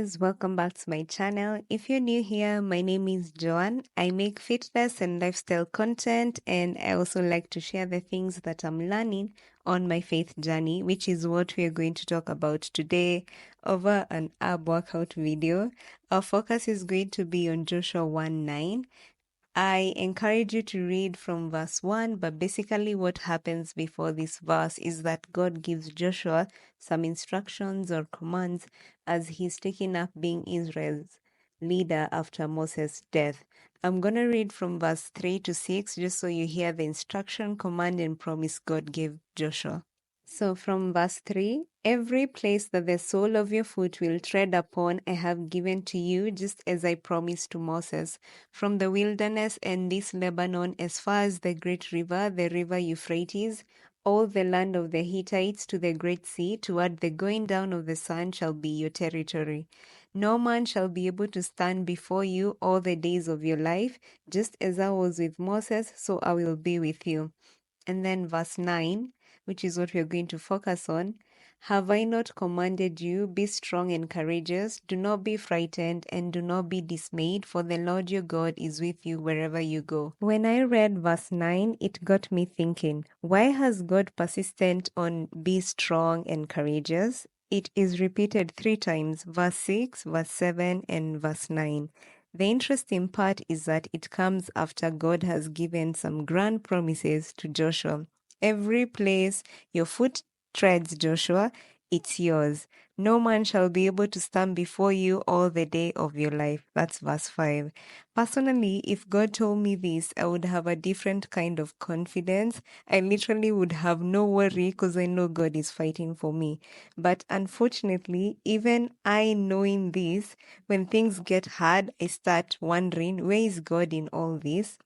guys, welcome back to my channel. If you're new here, my name is Joanne. I make fitness and lifestyle content, and I also like to share the things that I'm learning on my faith journey, which is what we are going to talk about today over an ab workout video. Our focus is going to be on Joshua 1:9. I encourage you to read from verse 1, but basically, what happens before this verse is that God gives Joshua some instructions or commands as he's taking up being Israel's leader after Moses' death. I'm going to read from verse 3 to 6 just so you hear the instruction, command, and promise God gave Joshua. So from verse 3, every place that the sole of your foot will tread upon, I have given to you, just as I promised to Moses, from the wilderness and this Lebanon, as far as the great river, the river Euphrates, all the land of the Hittites to the great sea, toward the going down of the sun shall be your territory. No man shall be able to stand before you all the days of your life, just as I was with Moses, so I will be with you. And then verse 9, which is what we are going to focus on. Have I not commanded you? Be strong and courageous. Do not be frightened and do not be dismayed, for the Lord your God is with you wherever you go. When I read verse 9, it got me thinking, why has God persistent on be strong and courageous? It is repeated 3 times, verse 6, verse 7, and verse 9. The interesting part is that it comes after God has given some grand promises to Joshua. Every place your foot treads, Joshua, it's yours. No man shall be able to stand before you all the day of your life. That's verse 5. Personally, if God told me this, I would have a different kind of confidence. I literally would have no worry because I know God is fighting for me. But unfortunately, even I knowing this, when things get hard, I start wondering, where is God in all this?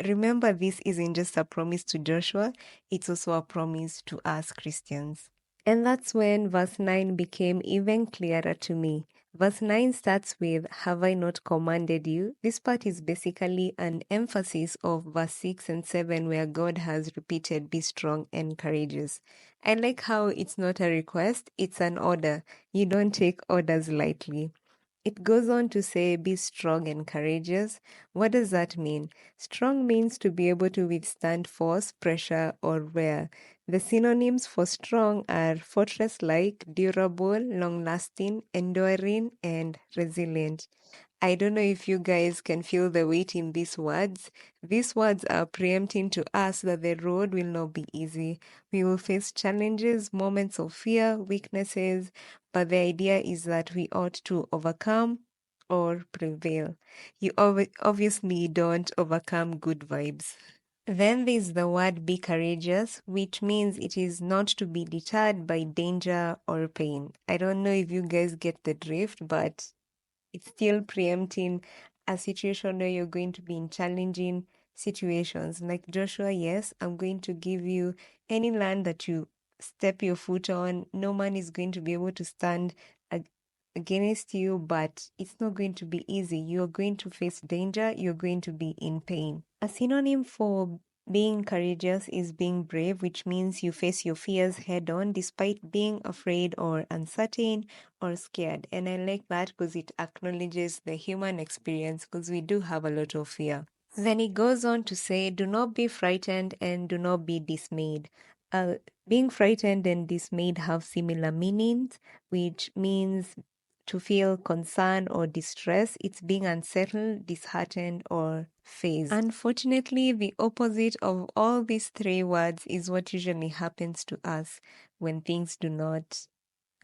Remember, this isn't just a promise to Joshua, it's also a promise to us Christians. And that's when verse 9 became even clearer to me. Verse 9 starts with, Have I not commanded you? This part is basically an emphasis of verse 6 and 7, where God has repeated, Be strong and courageous. I like how it's not a request, it's an order. You don't take orders lightly. It goes on to say, be strong and courageous. What does that mean? Strong means to be able to withstand force, pressure, or wear. The synonyms for strong are fortress like, durable, long lasting, enduring, and resilient. I don't know if you guys can feel the weight in these words. These words are preempting to us that the road will not be easy. We will face challenges, moments of fear, weaknesses, but the idea is that we ought to overcome or prevail. You obviously don't overcome good vibes. Then there's the word be courageous, which means it is not to be deterred by danger or pain. I don't know if you guys get the drift, but it's still preempting a situation where you're going to be in challenging situations. Like Joshua, yes, I'm going to give you any land that you step your foot on. No man is going to be able to stand against you, but it's not going to be easy. You're going to face danger. You're going to be in pain. A synonym for being courageous is being brave, which means you face your fears head on despite being afraid or uncertain or scared. And I like that because it acknowledges the human experience, because we do have a lot of fear. Then it goes on to say, do not be frightened and do not be dismayed. Being frightened and dismayed have similar meanings, which means to feel concern or distress. It's being unsettled, disheartened, or phased. Unfortunately, the opposite of all these 3 words is what usually happens to us when things do not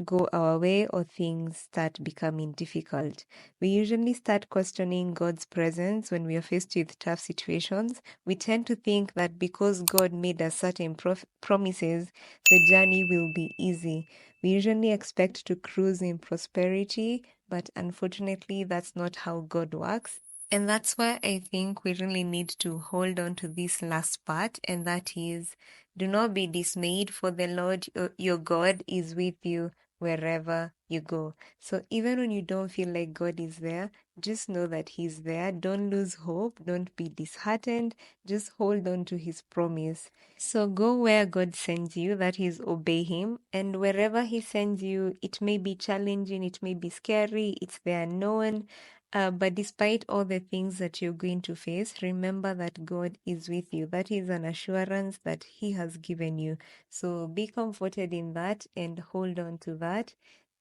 go our way or things start becoming difficult. We usually start questioning God's presence when we are faced with tough situations. We tend to think that because God made us certain promises, the journey will be easy. We usually expect to cruise in prosperity, but unfortunately, that's not how God works. And that's why I think we really need to hold on to this last part, and that is, do not be dismayed, for the Lord your God is with you wherever you go. So even when you don't feel like God is there, just know that He's there. Don't lose hope. Don't be disheartened. Just hold on to His promise. So go where God sends you, that is, obey Him. And wherever He sends you, it may be challenging, it may be scary, it's the unknown. But despite all the things that you're going to face, remember that God is with you. That is an assurance that He has given you. So be comforted in that and hold on to that.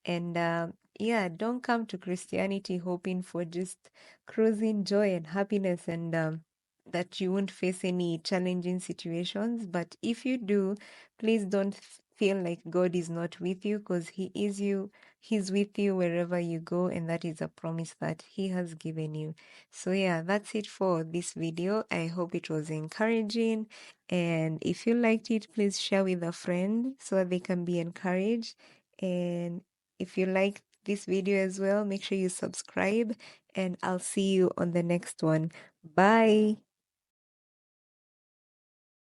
And yeah, don't come to Christianity hoping for just cruising joy and happiness and that you won't face any challenging situations. But if you do, please don't feel like God is not with you, because He's with you wherever you go, and that is a promise that He has given you. So yeah, that's it for this video. I hope it was encouraging, and if you liked it, please share with a friend so they can be encouraged. And if you like this video as well, make sure you subscribe, and I'll see you on the next one. Bye.